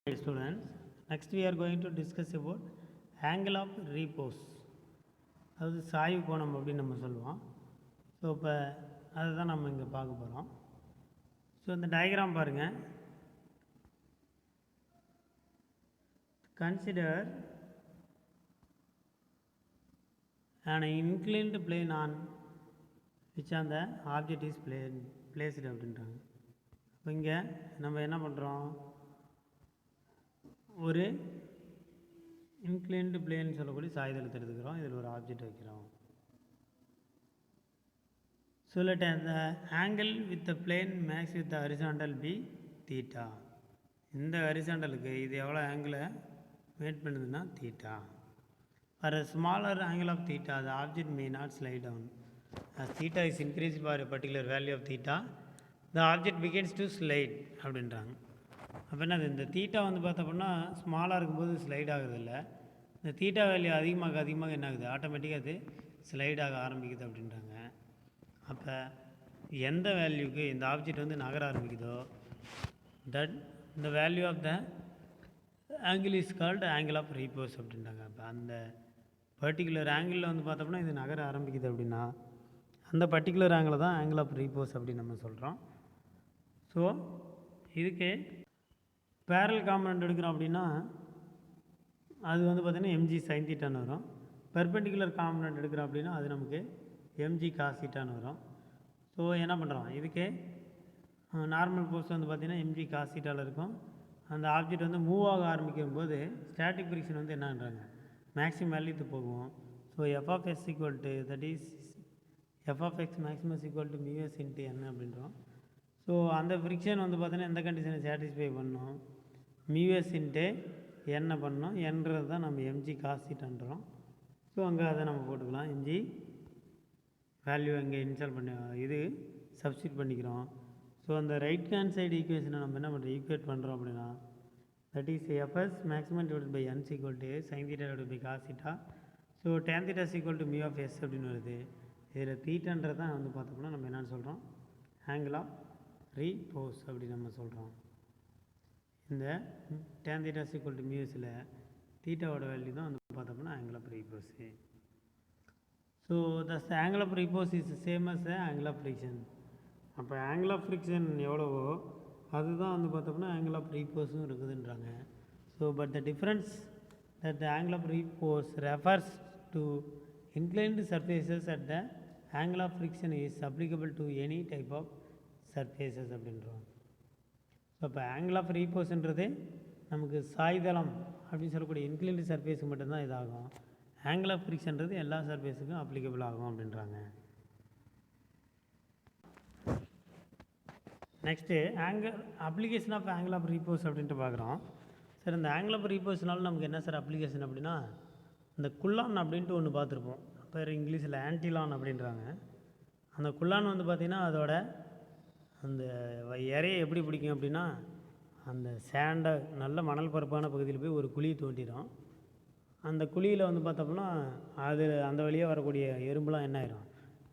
Hi students, next we are going to discuss about angle of repose. அதாவது சாய்வு கோணம் அப்படின்னு நம்ம சொல்லுவோம். ஸோ இப்போ அதை தான் நம்ம இங்கே பார்க்க போகிறோம். ஸோ இந்த டயக்ராம் பாருங்கள். Consider an inclined plane on which on the object is placed அப்படின்றாங்க. இப்போ இங்கே நம்ம என்ன பண்ணுறோம், ஒரு இன்க்ளைன்டு பிளேன் சொல்லக்கூடிய சாய்தளத்தை எடுத்துக்கிறோம். இதில் ஒரு ஆப்ஜெக்ட் வைக்கிறோம். So let the angle with the plane max with the horizontal be theta. இந்த ஹரிசாண்டலுக்கு இது எவ்வளோ ஆங்கிளை மேட் பண்ணுதுன்னா theta. For a smaller angle of theta, the object may not slide down. As theta is increased by a particular value of theta, the object begins to slide அப்படின்றாங்க. அப்போ என்ன, இந்த theta வந்து பார்த்தோம்னா ஸ்மாலாக இருக்கும்போது ஸ்லைட் ஆகுறதில்ல. இந்த theta value அதிகமாக என்ன ஆகுது, ஆட்டோமேட்டிக்காக அது ஸ்லைட் ஆக ஆரம்பிக்குது அப்படின்றாங்க. அப்போ எந்த வேல்யூக்கு இந்த ஆப்ஜெக்ட் வந்து நகர ஆரம்பிக்குதோ தட் இந்த value of the angle is called angle of repose அப்படின்றாங்க. அப்போ அந்த பர்டிகுலர் ஆங்கிளில் வந்து பார்த்தோம்னா இது நகர ஆரம்பிக்குது அப்படின்னா அந்த பர்டிகுலர் ஆங்கிள் தான் ஆங்கிள் ஆஃப் ரீபோஸ் அப்படின்னு நம்ம சொல்கிறோம். ஸோ இதுக்கு பேரல் காம்பனண்ட் எடுக்கிறோம் அப்படின்னா அது வந்து பார்த்திங்கன்னா எம்ஜி சைன் தீட்டான்னு வரும். பெர்பெண்டிகுலர் காம்பனண்ட் எடுக்கிறோம் அப்படின்னா அது நமக்கு எம்ஜி காஸ் தீட்டான்னு வரும். ஸோ என்ன பண்ணுறோம், இதுக்கு நார்மல் ஃபோர்ஸ் வந்து பார்த்திங்கன்னா எம்ஜி காஸ் தீட்டாவில் இருக்கும். அந்த ஆப்ஜெக்ட் வந்து மூவ் ஆக ஆரம்பிக்கும் போது ஸ்டாட்டிக் ஃப்ரிக்ஷன் வந்து என்னன்றாங்க, மேக்ஸிமம் வேல்யூக்கு போகும். So f of s equal to that is f of x maximus equal to mu s into என்ன அப்படின்றோம். ஸோ அந்த ஃப்ரிக்ஷன் வந்து பார்த்தீங்கன்னா எந்த கண்டிஷனை சாட்டிஸ்ஃபை பண்ணணும், மியூஎஸ் இன்ட்டு என்ன பண்ணணும் என்றது தான் நம்ம எம்ஜி காஸ் தீட்டான்றோம். ஸோ அங்கே அதை நம்ம போட்டுக்கலாம். எம்ஜி வேல்யூ அங்கே இன்ஸ்டால் பண்ணி இது சப்ஸ்டியூட் பண்ணிக்கிறோம். ஸோ அந்த ரைட் ஹேண்ட் சைடு ஈக்குவேஷனை நம்ம என்ன பண்ணுறோம், ஈக்குவேட் பண்ணுறோம் அப்படின்னா that is f s maximum divide by n equal to sine theta divide by cos theta. So tan theta equal to mu of s அப்படின்னு வருது. இதில் தீட்டான்றது தான் வந்து பார்த்தோம்னா நம்ம என்னென்னு சொல்கிறோம், ஆங்கிள் ஆஃப் ரீபோஸ் அப்படி நம்ம சொல்கிறோம். இந்த டேன் தீட்டா ஈக்குவல் டு மியூஸில் தீட்டாவோட வேல்யூ தான் வந்து பார்த்தோம்னா angle of repose. So thus angle of repose is same as angle of friction. அப்போ ஆங்கிள் ஆஃப் ஃப்ரிக்ஷன் எவ்வளவோ அதுதான் வந்து பார்த்தோம்னா ஆங்கிள் ஆஃப் ரீபோஸும் இருக்குதுன்றாங்க. So but the difference that the angle of repose refers to inclined surfaces at the angle of friction is applicable to any type of surfaces அப்படின்றோம். So இப்போ angle of ரீபோஸ்ன்றது நமக்கு சாய்தளம் அப்படின்னு சொல்லக்கூடிய இன்க்ளைன்டு சர்ஃபேஸுக்கு மட்டும்தான் இதாகும். Angle of ஃப்ரிக்ஷன்றது எல்லா சர்ஃபேஸுக்கும் applicable ஆகும் அப்படின்றாங்க. Next application of angle of repose அப்படின்ட்டு பார்க்குறோம். சார் இந்த ஆங்கிள் ஆஃப் ரீபோஸ்னால நமக்கு என்ன சார் அப்ளிகேஷன் அப்படின்னா, இந்த குல்லான் அப்படின்ட்டு ஒன்று பார்த்துருப்போம், பேர் இங்கிலீஷில் ஆன்டிலான் அப்படின்றாங்க. அந்த குல்லான் வந்து பார்த்திங்கன்னா அதோட அந்த இறையை எப்படி பிடிக்கும் அப்படின்னா அந்த சேண்டை நல்ல மணல் பரப்பான பகுதியில் போய் ஒரு குழி தோண்டிடும். அந்த குழியில் வந்து பார்த்தோம்னா அது அந்த வழியாக வரக்கூடிய எறும்புலாம் என்ன ஆயிரும்,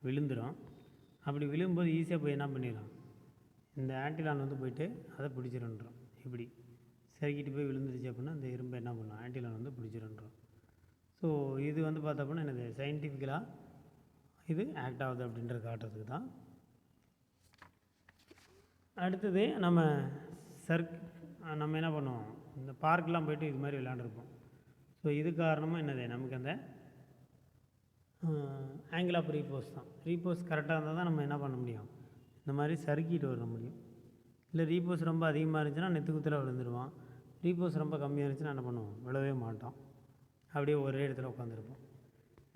விழுந்துடும். அப்படி விழும்போது ஈஸியாக போய் என்ன பண்ணிடும், இந்த ஆன்டிலான் வந்து போயிட்டு அதை பிடிச்சிருன்றோம். இப்படி சறுக்கிட்டு போய் விழுந்துருச்சு அப்படின்னா அந்த எறும்பை என்ன பண்ணும், ஆன்டிலான் வந்து பிடிச்சிருன்றோம். ஸோ இது வந்து பார்த்தோம்னா என்னது சயின்டிஃபிக்கலாக இது ஆக்ட் ஆகுது அப்படின்றது காட்டுறதுக்கு தான். அடுத்தது நம்ம நம்ம என்ன பண்ணுவோம், இந்த பார்க்கெலாம் போய்ட்டு இது மாதிரி விளையாண்டுருப்போம். ஸோ இது காரணமாக என்னது, நமக்கு அந்த ஆங்கிள் ஆஃப் ரீபோஸ் தான். ரீபோஸ் கரெக்டாக இருந்தால் தான் நம்ம என்ன பண்ண முடியும், இந்த மாதிரி சறுக்கிட்டு வர முடியும். இல்லை ரீபோஸ் ரொம்ப அதிகமாக இருந்துச்சுன்னா நெத்துக்குத்தில் விழுந்துருவோம். ரீபோஸ் ரொம்ப கம்மியாக இருந்துச்சுன்னா என்ன பண்ணுவோம், விழவே மாட்டோம், அப்படியே ஒரே இடத்துல உட்காந்துருப்போம்.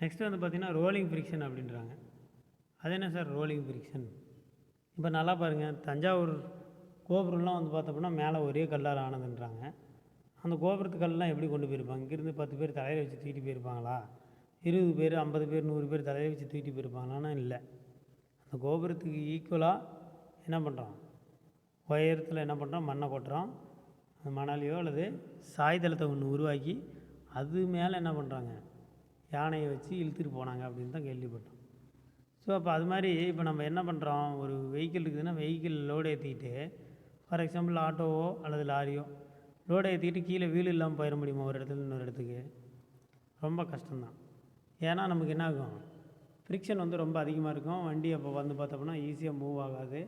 நெக்ஸ்ட்டு வந்து பார்த்திங்கன்னா ரோலிங் ஃப்ரிக்ஷன் அப்படின்றாங்க. அது என்ன சார் ரோலிங் ஃப்ரிக்ஷன்? இப்போ நல்லா பாருங்கள், தஞ்சாவூர் கோபுரம்லாம் வந்து பார்த்தோம்னா மேலே ஒரே கல்லால் ஆனதுன்றாங்க. அந்த கோபுரத்து கல்லாம் எப்படி கொண்டு போயிருப்பாங்க, இங்கேருந்து 10 பேர் தலையில் வச்சு தூக்கிட்டு போயிருப்பாங்களா, 20 பேர் 50 பேர் 100 பேர் தலையில் வச்சு தூக்கிட்டு போயிருப்பாங்களான்னா இல்லை. அந்த கோபுரத்துக்கு ஈக்குவலாக என்ன பண்ணுறோம், உயரத்தில் என்ன பண்ணுறோம், மண்ணை கொட்டுறோம். அந்த மணலையோ அல்லது சாய்தளத்தை ஒன்று உருவாக்கி அது மேலே என்ன பண்ணுறாங்க, யானையை வச்சு இழுத்துட்டு போனாங்க அப்படின்னு தான் கேள்விப்பட்டோம். ஸோ அப்போ அது மாதிரி இப்போ நம்ம என்ன பண்ணுறோம், ஒரு வெஹிக்கிள் இருக்குதுன்னா வெஹிக்கிள் லோடு ஏற்றிக்கிட்டு, ஃபார் எக்ஸாம்பிள் ஆட்டோவோ அல்லது லாரியோ லோடை ஏற்றிக்கிட்டு கீழே வீல் இல்லாமல் போயிட முடியுமா ஒரு இடத்துல இன்னொரு இடத்துக்கு? ரொம்ப கஷ்டம்தான். ஏன்னா நமக்கு என்ன ஆகும், ஃப்ரிக்ஷன் வந்து ரொம்ப அதிகமாக இருக்கும். வண்டி அப்போ வந்து பார்த்தோம்னா ஈஸியாக மூவ் ஆகாது.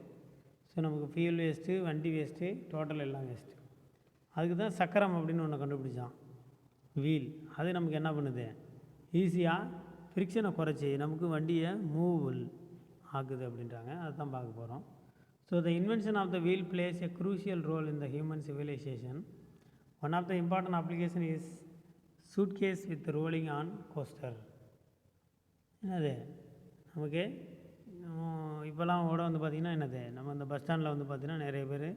ஸோ நமக்கு ஃபியூல் வேஸ்ட்டு, வண்டி வேஸ்ட்டு, டோட்டல் எல்லாம் வேஸ்ட்டு. அதுக்கு தான் சக்கரம் அப்படின்னு ஒன்று கண்டுபிடிச்சான், வீல். அது நமக்கு என்ன பண்ணுது, ஈஸியாக ஃப்ரிக்ஷனை குறைச்சி நமக்கு வண்டியை மூவபிள் ஆகுது அப்படின்றாங்க. அதுதான் பார்க்க போகிறோம். So the invention of the wheel plays a crucial role in the human civilisation. One of the important application is suitcase with rolling on coaster. என்னது நமக்கு இப்போல்லாம் கூட வந்து பார்த்திங்கன்னா என்னது, நம்ம இந்த பஸ் ஸ்டாண்டில் வந்து பார்த்திங்கன்னா நிறைய பேர்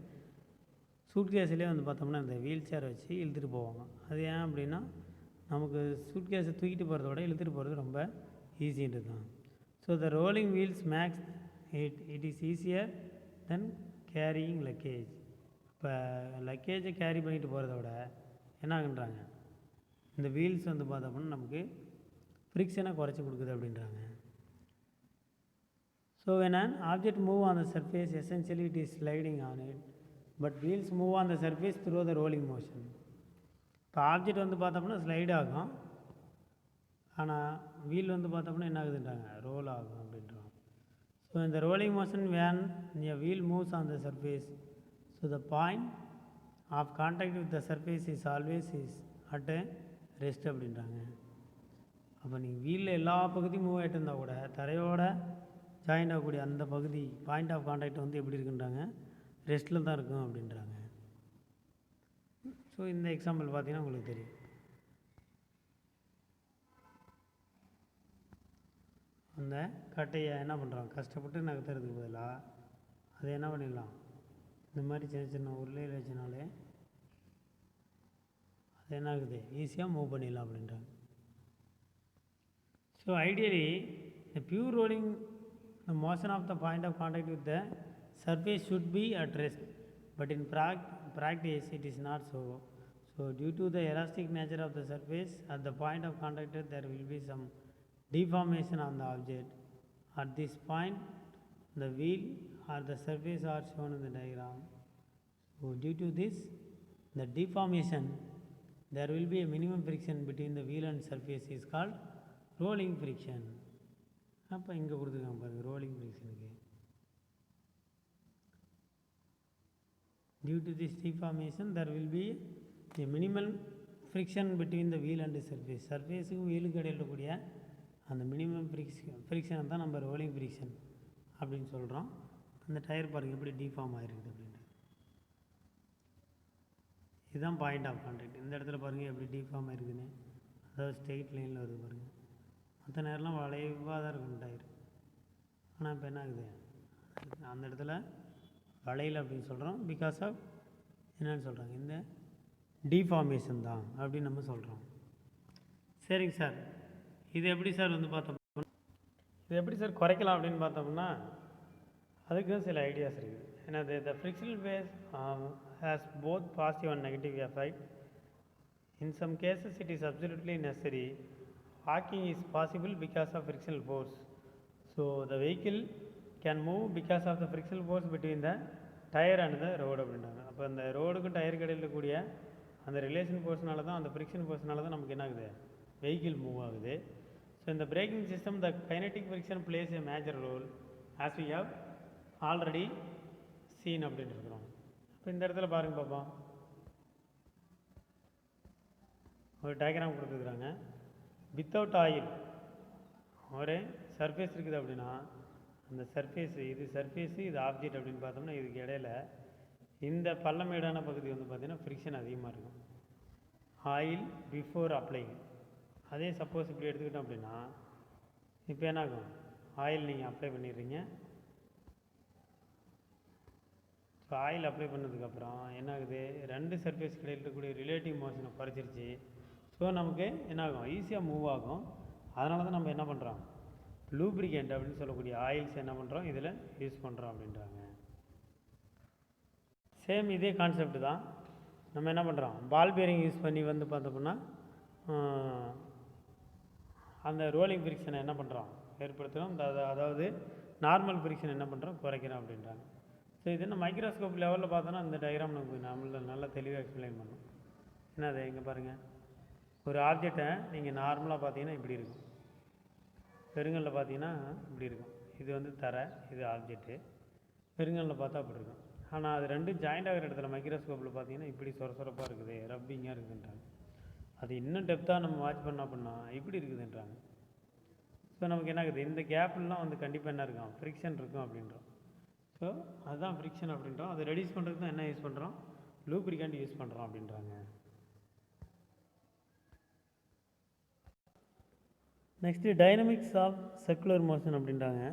சூட்கேஸ்லேயே வந்து பார்த்தோம்னா இந்த வீல் சேர் வச்சு இழுத்துட்டு போவாங்க. அது ஏன் அப்படின்னா நமக்கு சூட்கேஸை தூக்கிட்டு போகிறத விட இழுத்துட்டு போகிறது ரொம்ப ஈஸின்றது தான். So the rolling wheels makes it is easier then carrying luggage. இப்போ லக்கேஜை கேரி பண்ணிட்டு போகிறத விட என்ன ஆகுன்றாங்க, இந்த வீல்ஸ் வந்து பார்த்தோம்னா நமக்கு ஃப்ரிக்ஷனை குறைச்சி கொடுக்குது அப்படின்றாங்க. So when an object move on the surface, essentially it is sliding on it, but wheels move on the surface through the rolling motion. இப்போ ஆப்ஜெக்ட் வந்து பார்த்தோம்னா ஸ்லைடு ஆகும், ஆனால் வீல் வந்து பார்த்தோம்னா என்ன ஆகுதுன்றாங்க, ரோல் ஆகும் அப்படின்றாங்க. ஸோ இந்த rolling motion van a wheel moves on the surface, so the point of contact with the surface is always at a rest அப்படின்றாங்க. அப்போ நீங்கள் வீலில் எல்லா பகுதியும் மூவ் ஆகிட்டு இருந்தால் கூட தரையோட ஜாயின் ஆகக்கூடிய அந்த பகுதி பாயிண்ட் ஆஃப் கான்டாக்ட் வந்து எப்படி இருக்குன்றாங்க, ரெஸ்ட்டில் தான் இருக்கும் அப்படின்றாங்க. ஸோ இந்த எக்ஸாம்பிள் பார்த்தீங்கன்னா உங்களுக்கு தெரியும். அந்த கட்டையை என்ன பண்ணுறோம், கஷ்டப்பட்டு நகர்த்துறதுக்கு பதிலாக அதை என்ன பண்ணிடலாம், இந்த மாதிரி சின்ன சின்ன உருளையில் வச்சனாலே அது என்ன ஆகுது, ஈஸியாக மூவ் பண்ணிடலாம் அப்படின்றாங்க. So ideally the pure rolling, the motion of the point of contact with the surface should be at rest, but in practice it is not so. So due to the elastic nature of the surface at the point of contact, there will be some deformation on the object. At this point the wheel or the surface are shown in the diagram. So due to this the deformation, there will be a minimum friction between the wheel and surface is called rolling friction. அப்போ இங்கே கொடுத்துருக்காங்க பாருங்கள், rolling ஃப்ரிக்ஷனுக்கு due to this deformation there will be a minimal friction between the wheel and the surface. சர்ஃபேஸுக்கும் வீலுக்கு இடையில் இருக்கக்கூடிய அந்த minimum ஃப்ரிக்ஷனை தான் நம்ம ரோலிங் ஃப்ரிக்ஷன் அப்படின்னு சொல்கிறோம். அந்த டயர் பாருங்கள் எப்படி டிஃபார்ம் ஆகிருக்குது அப்படின்ட்டு. இதுதான் பாயிண்ட் ஆஃப் கான்டாக்ட். இந்த இடத்துல பாருங்கள் எப்படி டிஃபார்ம் ஆகிருக்குன்னு, அதாவது ஸ்ட்ரெயிட் லைனில் வருது பாருங்கள். மற்ற நேரம்லாம் வளைவாக தான் இருக்கும் டயர், ஆனால் இப்போ என்ன ஆகுது, அந்த இடத்துல வளையல் அப்படின்னு சொல்கிறோம். பிகாஸ் ஆஃப் என்னென்னு சொல்கிறாங்க, இந்த டிஃபார்மேஷன் தான் அப்படின்னு நம்ம சொல்கிறோம். சரிங்க சார், இது எப்படி சார் வந்து பார்த்தோம்னா, இது எப்படி சார் குறைக்கலாம் அப்படின்னு பார்த்தோம்னா அதுக்கு சில ஐடியாஸ் இருக்குது. ஏன்னா the frictional force has both positive and negative effect. In some cases it is absolutely necessary. Parking is possible because of frictional force. So the vehicle can move because of the frictional force between the tire and the road அப்படின்றாங்க. அப்போ அந்த ரோடுக்கும் டயருக்கு இடையில் இருக்கக்கூடிய அந்த relation ஃபோர்ஸ்னால தான், அந்த friction ஃபோர்ஸ்னால தான் நமக்கு என்ன ஆகுது, வெஹிக்கிள் மூவ் ஆகுது. ஸோ இந்த braking system the kinetic friction plays a major role as we have already seen அப்படின்னு இருக்கிறோம். இப்போ இந்த இடத்துல பாருங்கள் பார்ப்போம், ஒரு டயக்ராம் கொடுத்துருக்குறாங்க. வித்தவுட் ஆயில் ஒரு சர்ஃபேஸ் இருக்குது அப்படின்னா அந்த சர்ஃபேஸு, இது சர்ஃபேஸு இது ஆப்ஜெக்ட் அப்படின்னு பார்த்தோம்னா இதுக்கு இடையில இந்த பள்ளமேடான பகுதி வந்து பார்த்திங்கன்னா ஃப்ரிக்ஷன் அதிகமாக இருக்கும். Oil before applying. அதே சப்போஸ் இப்படி எடுத்துக்கிட்டோம் அப்படின்னா இப்போ என்ன ஆகும், ஆயில் நீங்கள் அப்ளை பண்ணிடுறீங்க. ஸோ ஆயில் அப்ளை பண்ணதுக்கப்புறம் என்ன ஆகுது, ரெண்டு சர்ஃபேஸ் இடையில் இருக்கக்கூடிய ரிலேட்டிவ் மோஷனை குறைச்சிருச்சு. ஸோ நமக்கு என்னாகும், ஈஸியாக மூவ் ஆகும். அதனால தான் நம்ம என்ன பண்ணுறோம், லூப்ரிகேண்ட் அப்படின்னு சொல்லக்கூடிய ஆயில்ஸ் என்ன பண்ணுறோம் இதில் யூஸ் பண்ணுறோம் அப்படின்றாங்க. சேம் இதே கான்செப்ட் தான். நம்ம என்ன பண்ணுறோம், பால் பேரிங் யூஸ் பண்ணி வந்து பார்த்தோம்னா அந்த ரோலிங் ஃப்ரிக்ஷனை என்ன பண்ணுறோம் ஏற்படுத்துகிறோம். அதாவது நார்மல் ஃப்ரிக்ஷன் என்ன பண்ணுறோம் குறைக்கிறோம் அப்படின்றாங்க. ஸோ இது என்ன மைக்ரோஸ்கோப் லெவலில் பார்த்தோன்னா இந்த டயக்ராம் நமக்கு நல்லா தெளிவாக எக்ஸ்பிளைன் பண்ணும். என்னது இங்கே பாருங்கள், ஒரு ஆப்ஜெக்டை நீங்கள் நார்மலாக பார்த்தீங்கன்னா இப்படி இருக்கும், பெருங்கல்ல பார்த்தீங்கன்னா இப்படி இருக்கும். இது வந்து தரை, இது ஆப்ஜெக்ட்டு. பெருங்கல்ல பார்த்தா அப்படி இருக்கும். ஆனால் அது ரெண்டும் ஜாயிண்ட் ஆகிற இடத்துல மைக்ரோஸ்கோப்பில் பார்த்தீங்கன்னா இப்படி சொரப்பாக இருக்குது, ரப்பிங்காக இருக்குதுன்றாங்க. அது இன்னும் டெப்த்தாக நம்ம வாட்ச் பண்ண அப்படின்னா இப்படி இருக்குதுன்றாங்க. ஸோ நமக்கு என்ன ஆகுது, இந்த கேப்லாம் வந்து கண்டிப்பாக என்ன இருக்கும், ஃப்ரிக்ஷன் இருக்கும் அப்படின்றோம். ஸோ அதுதான் ஃப்ரிக்ஷன் அப்படின்றோம். அதை ரெடியூஸ் பண்ணுறதுக்கு தான் என்ன யூஸ் பண்ணுறோம், லூப்ரிகண்ட் யூஸ் பண்ணுறோம் அப்படின்றாங்க. Next dynamics of circular motion அப்படின்றாங்க.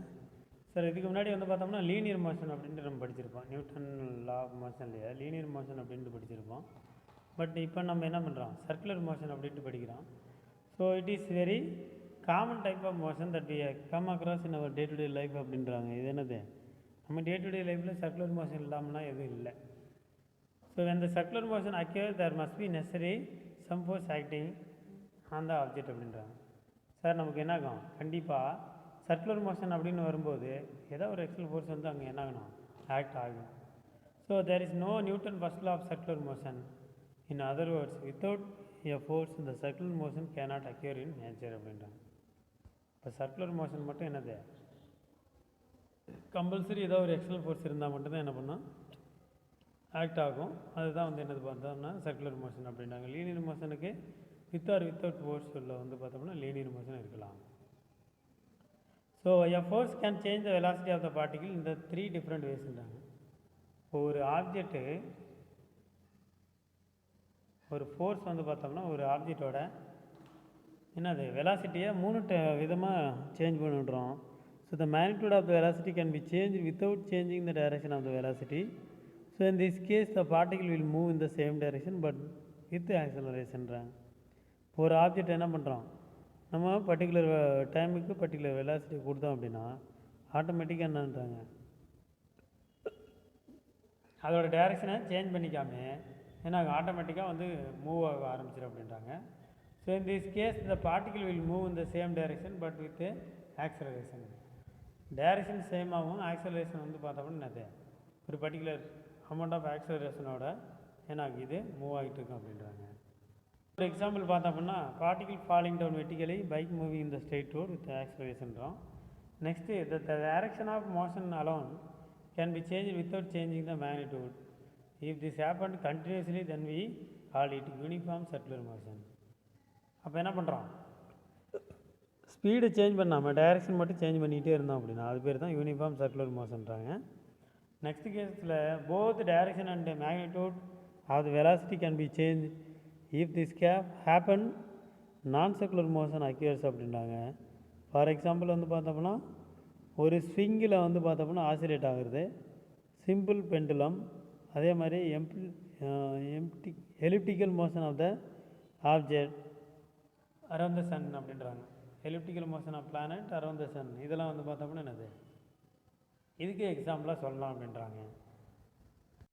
சார் இதுக்கு முன்னாடி வந்து பார்த்தோம்னா லீனியர் மோஷன் அப்படின்ட்டு நம்ம படிச்சிருப்போம். நியூட்டன் லா ஆஃப் மோஷன்லையே லீனியர் மோஷன் அப்படின்ட்டு படிச்சிருப்போம். பட் இப்போ நம்ம என்ன பண்ணுறோம், சர்க்குலர் மோஷன் அப்படின்ட்டு படிக்கிறோம். So it is very common type of motion that we come across in our day to day life அப்படின்றாங்க. இது என்னது, நம்ம டே டு டே லைஃப்பில் சர்க்குலர் மோஷன் இல்லாமலாம் எதுவும் இல்லை. So when the circular motion occurs there must be necessary some force acting on the object அப்படின்றாங்க. Sir நமக்கு என்ன ஆகும், கண்டிப்பாக சர்க்குலர் மோஷன் அப்படின்னு வரும்போது ஏதோ ஒரு எக்ஸ்டர்னல் ஃபோர்ஸ் வந்து அங்கே என்ன ஆகணும், ஆக்ட் ஆகும். So there is no Newton first law of circular motion. In other words without a force இந்த circular motion cannot occur in nature அப்படின்றாங்க. இப்போ சர்க்குலர் மோஷன் மட்டும் என்னது, கம்பல்சரி ஏதோ ஒரு எக்ஸ்டர்னல் ஃபோர்ஸ் இருந்தால் மட்டும்தான் என்ன பண்ணோம், ஆக்ட் ஆகும். அதுதான் வந்து என்னது பார்த்தோம்னா சர்க்குலர் மோஷன் அப்படின்றாங்க. லீனியர் மோஷனுக்கு வித் ஆர் வித்தவுட் ஃபோர்ஸ் உள்ள வந்து பார்த்தோம்னா லீனியர் மோஷன் இருக்கலாம். So a force can change the velocity of the particle இந்த 3 டிஃப்ரெண்ட் வேஸ்ன்றாங்க. ஒரு ஆப்ஜெக்ட்டு ஒரு ஃபோர்ஸ் வந்து பார்த்தோம்னா ஒரு ஆப்ஜெக்டோட என்னது வெலாசிட்டியை 3 விதமாக சேஞ்ச் பண்ணிடுறோம். So the magnitude of the velocity can be change without changing the direction of the velocity. So in this case the particle will move in the same direction but with ஆக்சலரேஷன்றாங்க. ஒரு object என்ன பண்ணுறோம், நம்ம particular டைமுக்கு particular velocity கொடுத்தோம் அப்படின்னா ஆட்டோமேட்டிக்காக என்னன்றாங்க, அதோட டைரக்ஷனை சேஞ்ச் பண்ணிக்காம ஏன்னா ஆட்டோமேட்டிக்காக வந்து மூவ் ஆக ஆரம்பிச்சிடும் அப்படின்றாங்க. So in this case the particle will move in the same direction but with acceleration. Direction same ஆகும், ஆக்சலரேஷன் வந்து பார்த்தோம்னா என்னது ஒரு பர்டிகுலர் அமௌண்ட் ஆஃப் ஆக்சலரேஷனோட ஏன்னா இது மூவ் ஆகிட்டு இருக்கும் அப்படின்றாங்க. ஒரு எக்ஸாம்பிள் பார்த்தோம் அப்படின்னா particle falling down vertically, bike moving in the straight road with ஆக்சலரேஷன்றோம். Next the direction of motion alone can be change without changing the magnitude. If this happen continuously then we call it uniform circular motion. அப்போ என்ன பண்ணுறோம், ஸ்பீடை change பண்ணாமல் direction மட்டும் change பண்ணிகிட்டே இருந்தோம் அப்படின்னா அது பேர் தான் யூனிஃபார்ம் சர்க்குலர் மோஷன்றாங்க. நெக்ஸ்ட் கேஸில் both direction and magnitude of the velocity can be change if this happen non circular motion occurs அப்படின்றாங்க. ஃபார் எக்ஸாம்பிள் வந்து பார்த்தோம்னா ஒரு ஸ்விங்கில் வந்து பார்த்தோம்னா ஆசிலேட் ஆகுறது, சிம்பிள் பெண்டுலம், அதே மாதிரி elliptical motion of the object around the sun அப்படின்றாங்க. Elliptical motion of planet around the sun இதெல்லாம் வந்து பார்த்தோம்னா என்னது இதுக்கு எக்ஸாம்பிளாக சொல்லலாம் அப்படின்றாங்க.